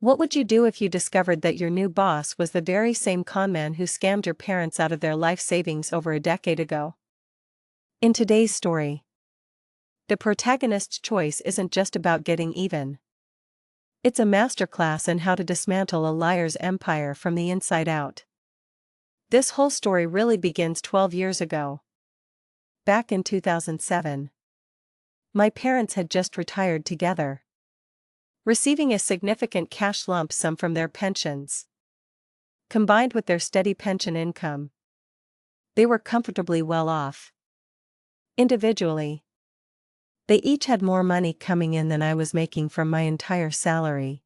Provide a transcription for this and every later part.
What would you do if you discovered that your new boss was the very same conman who scammed your parents out of their life savings over a decade ago? In today's story, the protagonist's choice isn't just about getting even. It's a masterclass in how to dismantle a liar's empire from the inside out. This whole story really begins 12 years ago. Back in 2007. My parents had just retired together, receiving a significant cash lump sum from their pensions. Combined with their steady pension income, they were comfortably well off. Individually, they each had more money coming in than I was making from my entire salary.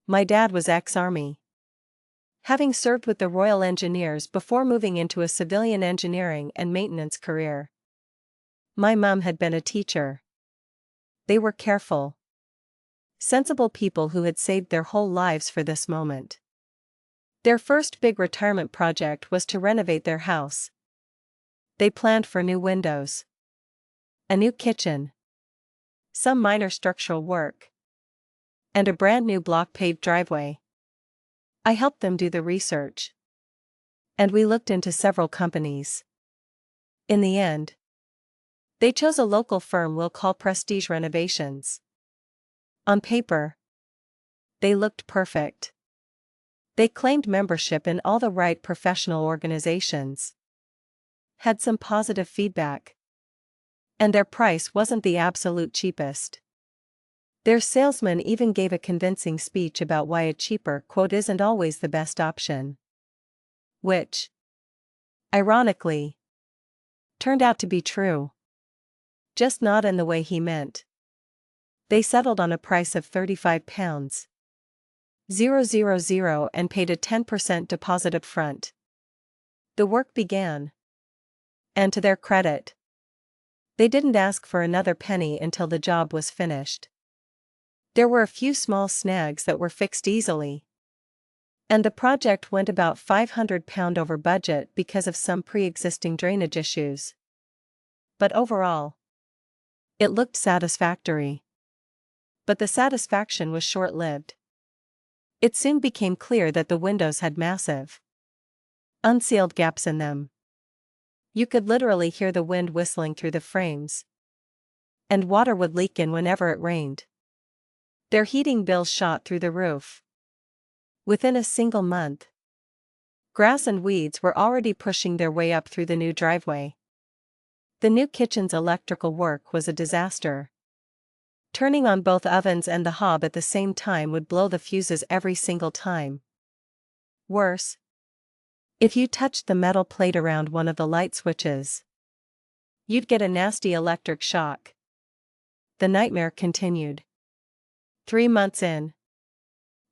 My dad was ex-Army, having served with the Royal Engineers before moving into a civilian engineering and maintenance career. My mum had been a teacher. They were careful, sensible people who had saved their whole lives for this moment. Their first big retirement project was to renovate their house. They planned for new windows, a new kitchen, some minor structural work, and a brand new block-paved driveway. I helped them do the research, and we looked into several companies. In the end, they chose a local firm we'll call Prestige Renovations. On paper, they looked perfect. They claimed membership in all the right professional organizations, had some positive feedback, and their price wasn't the absolute cheapest. Their salesman even gave a convincing speech about why a cheaper quote isn't always the best option. Which, ironically, turned out to be true. Just not in the way he meant. They settled on a price of £35,000 and paid a 10% deposit up front. The work began. And to their credit, they didn't ask for another penny until the job was finished. There were a few small snags that were fixed easily, and the project went about £500 over budget because of some pre-existing drainage issues. But overall, it looked satisfactory. But the satisfaction was short-lived. It soon became clear that the windows had massive, unsealed gaps in them. You could literally hear the wind whistling through the frames, and water would leak in whenever it rained. Their heating bills shot through the roof. Within a single month, grass and weeds were already pushing their way up through the new driveway. The new kitchen's electrical work was a disaster. Turning on both ovens and the hob at the same time would blow the fuses every single time. Worse, if you touched the metal plate around one of the light switches, you'd get a nasty electric shock. The nightmare continued. 3 months in,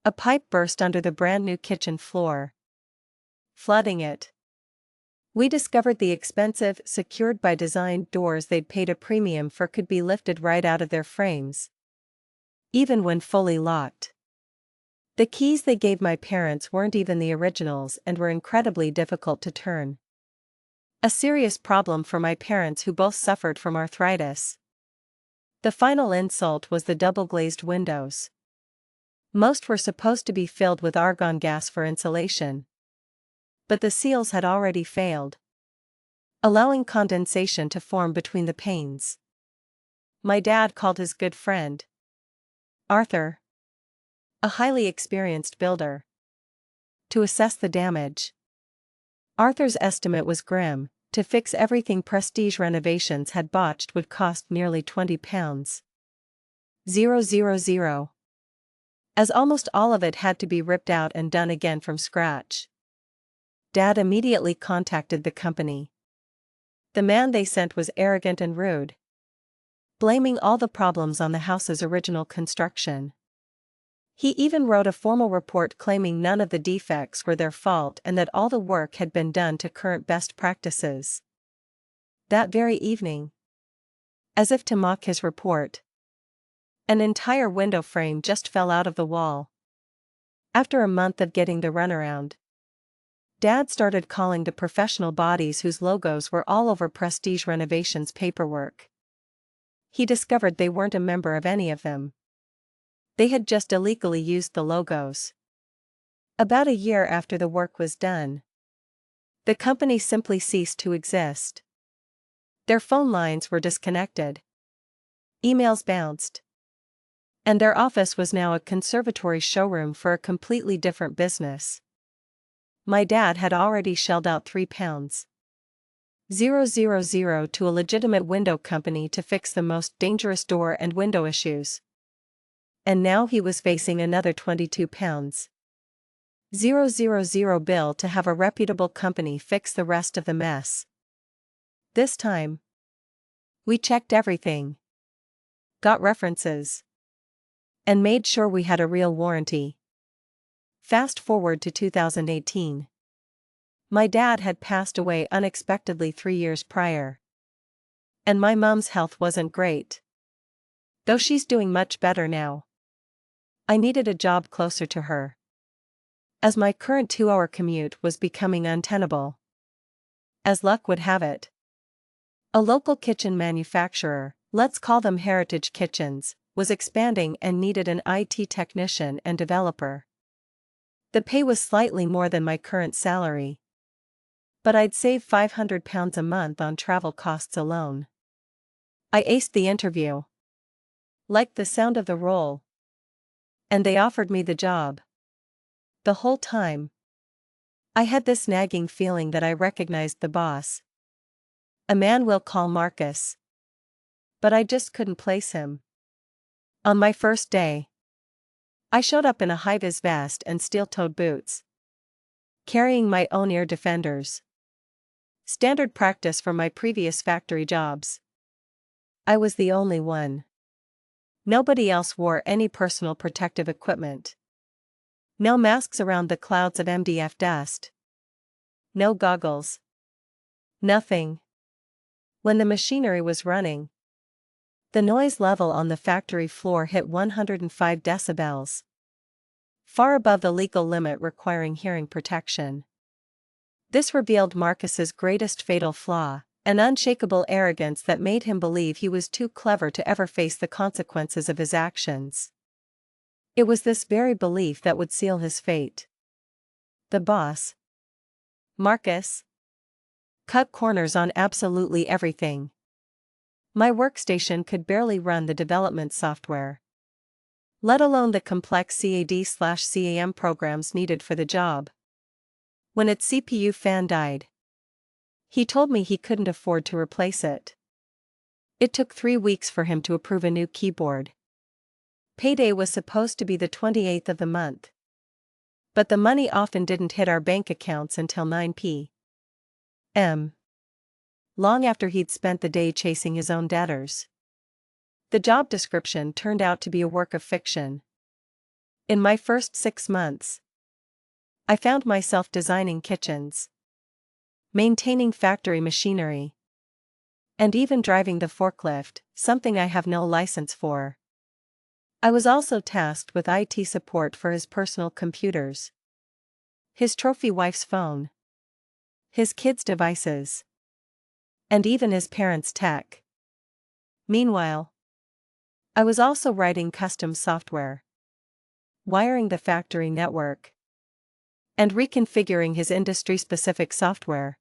a pipe burst under the brand new kitchen floor, flooding it. We discovered the expensive, secured by design doors they'd paid a premium for could be lifted right out of their frames, even when fully locked. The keys they gave my parents weren't even the originals and were incredibly difficult to turn. A serious problem for my parents, who both suffered from arthritis. The final insult was the double-glazed windows. Most were supposed to be filled with argon gas for insulation, but the seals had already failed, allowing condensation to form between the panes. My dad called his good friend, Arthur, a highly experienced builder, to assess the damage. Arthur's estimate was grim. To fix everything Prestige Renovations had botched would cost nearly £20,000. As almost all of it had to be ripped out and done again from scratch. Dad immediately contacted the company. The man they sent was arrogant and rude, blaming all the problems on the house's original construction. He even wrote a formal report claiming none of the defects were their fault and that all the work had been done to current best practices. That very evening, as if to mock his report, an entire window frame just fell out of the wall. After a month of getting the runaround, Dad started calling the professional bodies whose logos were all over Prestige Renovations paperwork. He discovered they weren't a member of any of them. They had just illegally used the logos. About a year after the work was done, the company simply ceased to exist. Their phone lines were disconnected. Emails bounced. And their office was now a conservatory showroom for a completely different business. My dad had already shelled out £3,000 to a legitimate window company to fix the most dangerous door and window issues. And now he was facing another £22,000 bill to have a reputable company fix the rest of the mess. This time, we checked everything, got references, and made sure we had a real warranty. Fast forward to 2018. My dad had passed away unexpectedly 3 years prior. And my mom's health wasn't great, though she's doing much better now. I needed a job closer to her, as my current 2-hour commute was becoming untenable. As luck would have it, a local kitchen manufacturer, let's call them Heritage Kitchens, was expanding and needed an IT technician and developer. The pay was slightly more than my current salary, but I'd save £500 a month on travel costs alone. I aced the interview, liked the sound of the role, and they offered me the job. The whole time, I had this nagging feeling that I recognized the boss, a man we'll call Marcus, but I just couldn't place him. On my first day, I showed up in a high-vis vest and steel-toed boots, carrying my own ear defenders. Standard practice from my previous factory jobs. I was the only one. Nobody else wore any personal protective equipment. No masks around the clouds of MDF dust. No goggles. Nothing. When the machinery was running, the noise level on the factory floor hit 105 decibels. Far above the legal limit requiring hearing protection. This revealed Marcus's greatest fatal flaw, an unshakable arrogance that made him believe he was too clever to ever face the consequences of his actions. It was this very belief that would seal his fate. The boss, Marcus, cut corners on absolutely everything. My workstation could barely run the development software, let alone the complex CAD/CAM programs needed for the job. When its CPU fan died, he told me he couldn't afford to replace it. It took 3 weeks for him to approve a new keyboard. Payday was supposed to be the 28th of the month, but the money often didn't hit our bank accounts until 9 p.m. long after he'd spent the day chasing his own debtors. The job description turned out to be a work of fiction. In my first 6 months, I found myself designing kitchens, maintaining factory machinery, and even driving the forklift, something I have no license for. I was also tasked with IT support for his personal computers, his trophy wife's phone, his kids' devices, and even his parents' tech. Meanwhile, I was also writing custom software, wiring the factory network, and reconfiguring his industry-specific software,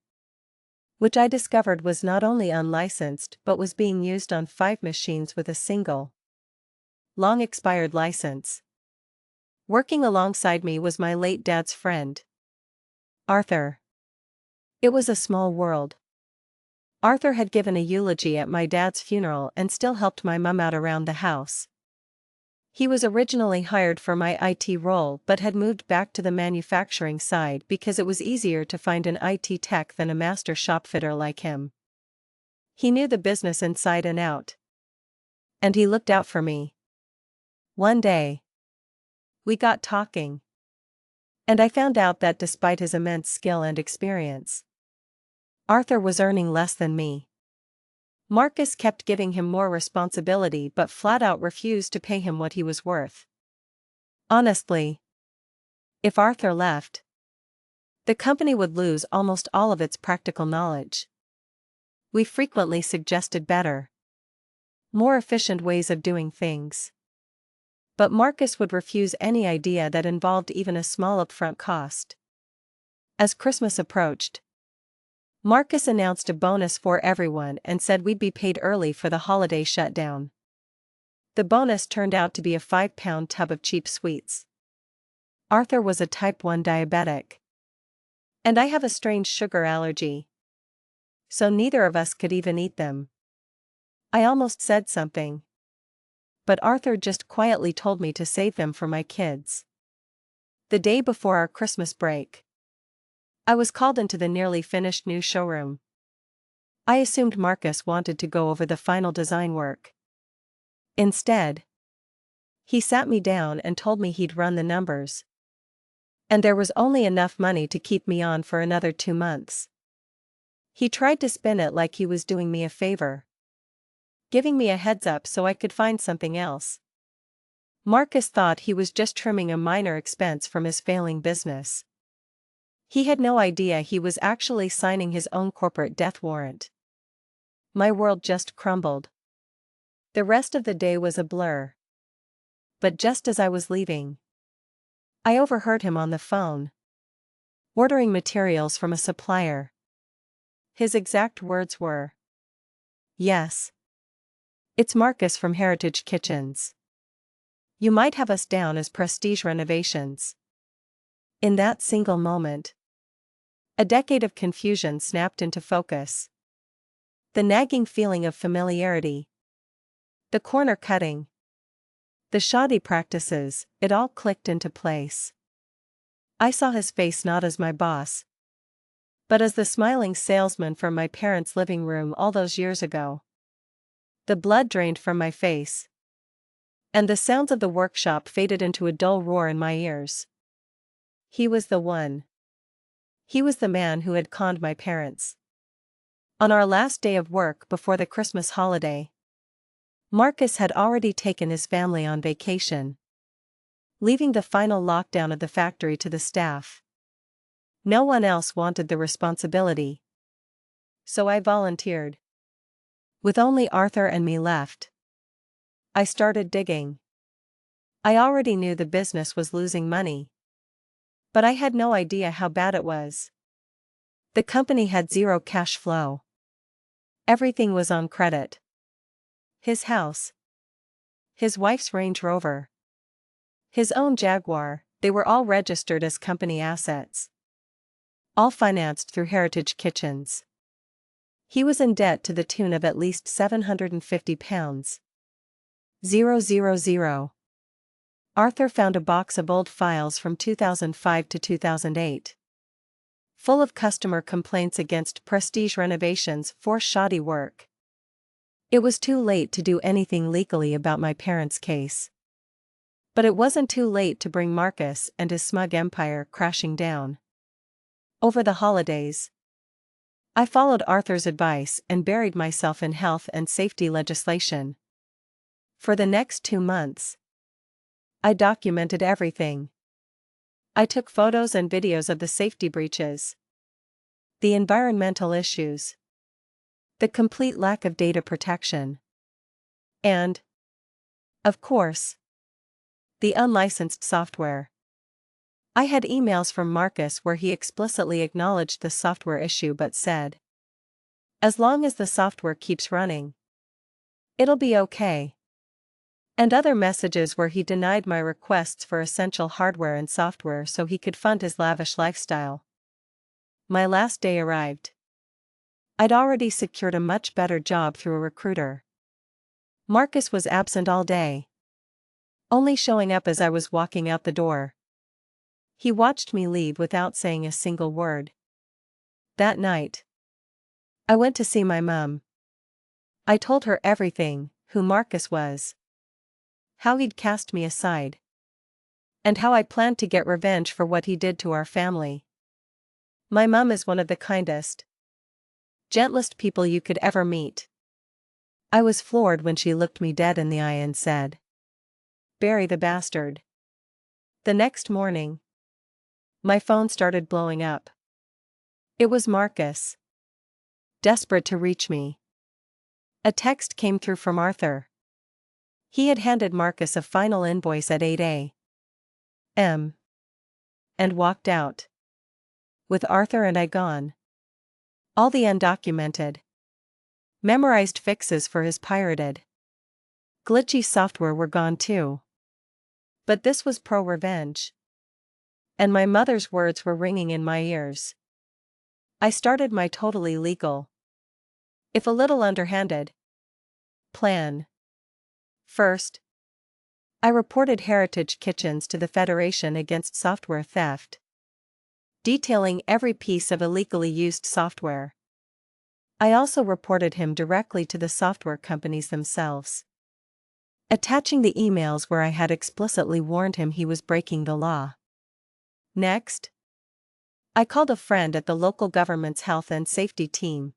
which I discovered was not only unlicensed but was being used on 5 machines with a single, long-expired license. Working alongside me was my late dad's friend, Arthur. It was a small world. Arthur had given a eulogy at my dad's funeral and still helped my mum out around the house. He was originally hired for my IT role but had moved back to the manufacturing side because it was easier to find an IT tech than a master shopfitter like him. He knew the business inside and out, and he looked out for me. One day, we got talking, and I found out that despite his immense skill and experience, Arthur was earning less than me. Marcus kept giving him more responsibility but flat out refused to pay him what he was worth. Honestly, if Arthur left, the company would lose almost all of its practical knowledge. We frequently suggested better, more efficient ways of doing things. But Marcus would refuse any idea that involved even a small upfront cost. As Christmas approached, Marcus announced a bonus for everyone and said we'd be paid early for the holiday shutdown. The bonus turned out to be a 5-pound tub of cheap sweets. Arthur was a type 1 diabetic. And I have a strange sugar allergy. So neither of us could even eat them. I almost said something. But Arthur just quietly told me to save them for my kids. The day before our Christmas break, I was called into the nearly finished new showroom. I assumed Marcus wanted to go over the final design work. Instead, he sat me down and told me he'd run the numbers. And there was only enough money to keep me on for another 2 months. He tried to spin it like he was doing me a favor, giving me a heads up so I could find something else. Marcus thought he was just trimming a minor expense from his failing business. He had no idea he was actually signing his own corporate death warrant. My world just crumbled. The rest of the day was a blur. But just as I was leaving, I overheard him on the phone, ordering materials from a supplier. His exact words were, "Yes. It's Marcus from Heritage Kitchens. You might have us down as Prestige Renovations." In that single moment, a decade of confusion snapped into focus. The nagging feeling of familiarity, the corner cutting, the shoddy practices, it all clicked into place. I saw his face not as my boss, but as the smiling salesman from my parents' living room all those years ago. The blood drained from my face, and the sounds of the workshop faded into a dull roar in my ears. He was the one. He was the man who had conned my parents. On our last day of work before the Christmas holiday, Marcus had already taken his family on vacation, leaving the final lockdown of the factory to the staff. No one else wanted the responsibility, so I volunteered. With only Arthur and me left, I started digging. I already knew the business was losing money, but I had no idea how bad it was. The company had zero cash flow. Everything was on credit. His house, his wife's Range Rover, his own Jaguar, they were all registered as company assets. All financed through Heritage Kitchens. He was in debt to the tune of at least £750. 000. Arthur found a box of old files from 2005 to 2008. Full of customer complaints against Prestige Renovations for shoddy work. It was too late to do anything legally about my parents' case. But it wasn't too late to bring Marcus and his smug empire crashing down. Over the holidays, I followed Arthur's advice and buried myself in health and safety legislation. For the next 2 months, I documented everything. I took photos and videos of the safety breaches, the environmental issues, the complete lack of data protection, and, of course, the unlicensed software. I had emails from Marcus where he explicitly acknowledged the software issue but said, "As long as the software keeps running, it'll be okay." And other messages where he denied my requests for essential hardware and software so he could fund his lavish lifestyle. My last day arrived. I'd already secured a much better job through a recruiter. Marcus was absent all day, only showing up as I was walking out the door. He watched me leave without saying a single word. That night, I went to see my mum. I told her everything, who Marcus was, how he'd cast me aside, and how I planned to get revenge for what he did to our family. My mum is one of the kindest, gentlest people you could ever meet. I was floored when she looked me dead in the eye and said, "Bury the bastard." The next morning, my phone started blowing up. It was Marcus, desperate to reach me. A text came through from Arthur. He had handed Marcus a final invoice at 8 a.m. and walked out. With Arthur and I gone. All the undocumented, memorized fixes for his pirated, glitchy software were gone too. But this was pro-revenge. And my mother's words were ringing in my ears. I started my totally legal, if a little underhanded, plan. First, I reported Heritage Kitchens to the Federation against software theft, detailing every piece of illegally used software. I also reported him directly to the software companies themselves, attaching the emails where I had explicitly warned him he was breaking the law. Next, I called a friend at the local government's health and safety team,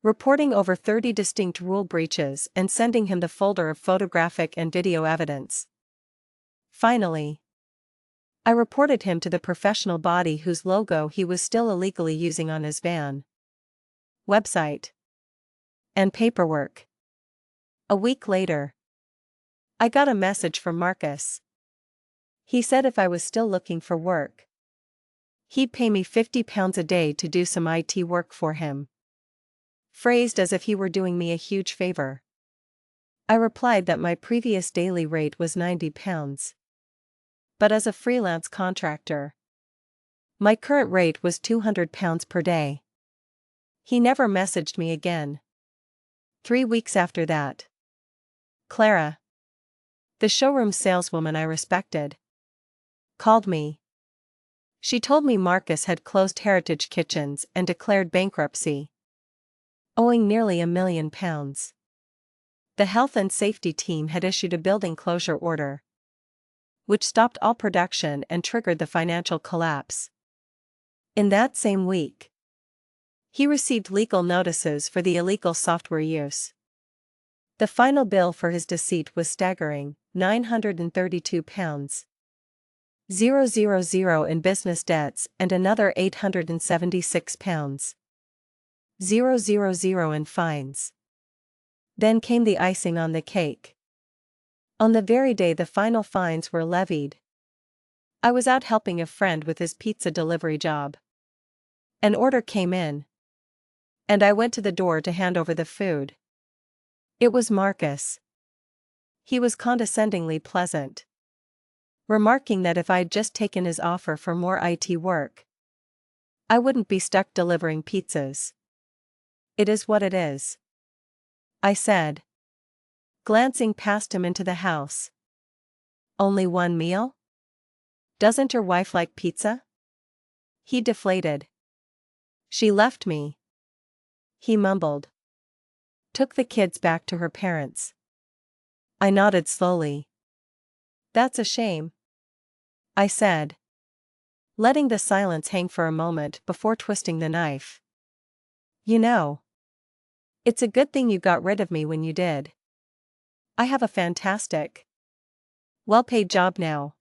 reporting over 30 distinct rule breaches and sending him the folder of photographic and video evidence. Finally, I reported him to the professional body whose logo he was still illegally using on his van, website, and paperwork. A week later, I got a message from Marcus. He said if I was still looking for work, he'd pay me £50 a day to do some IT work for him. Phrased as if he were doing me a huge favor. I replied that my previous daily rate was £90. But as a freelance contractor, my current rate was £200 per day. He never messaged me again. 3 weeks after that, Clara, the showroom saleswoman I respected, called me. She told me Marcus had closed Heritage Kitchens and declared bankruptcy, owing nearly £1 million. The health and safety team had issued a building closure order, which stopped all production and triggered the financial collapse. In that same week, he received legal notices for the illegal software use. The final bill for his deceit was staggering, £932. 000 in business debts and another £876. 000 in fines. Then came the icing on the cake. On the very day the final fines were levied, I was out helping a friend with his pizza delivery job. An order came in, and I went to the door to hand over the food. It was Marcus. He was condescendingly pleasant, remarking that if I'd just taken his offer for more IT work, I wouldn't be stuck delivering pizzas. It is what it is, I said, glancing past him into the house. Only one meal? Doesn't your wife like pizza? He deflated. She left me, he mumbled. Took the kids back to her parents. I nodded slowly. That's a shame, I said, letting the silence hang for a moment before twisting the knife. You know, it's a good thing you got rid of me when you did. I have a fantastic, well-paid job now.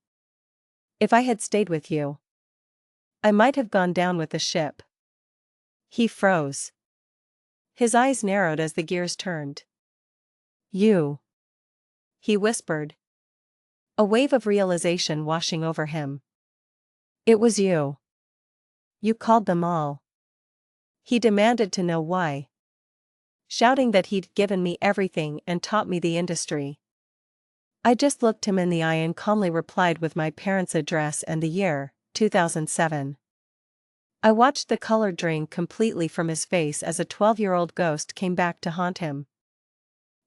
If I had stayed with you, I might have gone down with the ship. He froze. His eyes narrowed as the gears turned. You, he whispered, a wave of realization washing over him. It was you. You called them all. He demanded to know why, shouting that he'd given me everything and taught me the industry. I just looked him in the eye and calmly replied with my parents' address and the year, 2007. I watched the color drain completely from his face as a 12-year-old ghost came back to haunt him.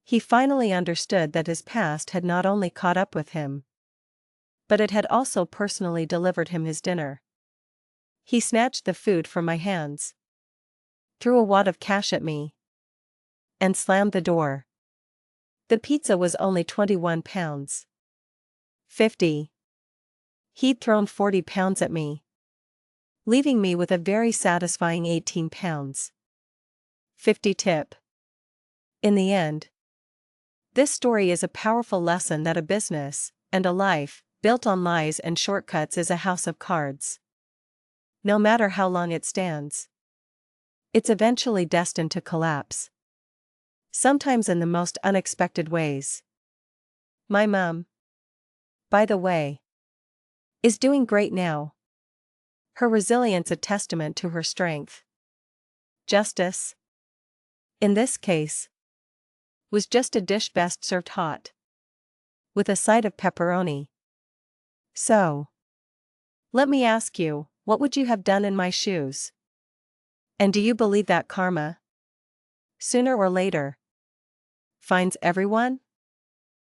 He finally understood that his past had not only caught up with him, but it had also personally delivered him his dinner. He snatched the food from my hands, threw a wad of cash at me, and slammed the door. The pizza was only £21. 50. He'd thrown £40 at me, leaving me with a very satisfying £18. 50 tip. In the end, this story is a powerful lesson that a business, and a life, built on lies and shortcuts is a house of cards. No matter how long it stands, it's eventually destined to collapse. Sometimes in the most unexpected ways. My mum, by the way, is doing great now. Her resilience a testament to her strength. Justice, in this case, was just a dish best served hot, with a side of pepperoni. So, let me ask you, what would you have done in my shoes? And do you believe that karma, sooner or later, finds everyone?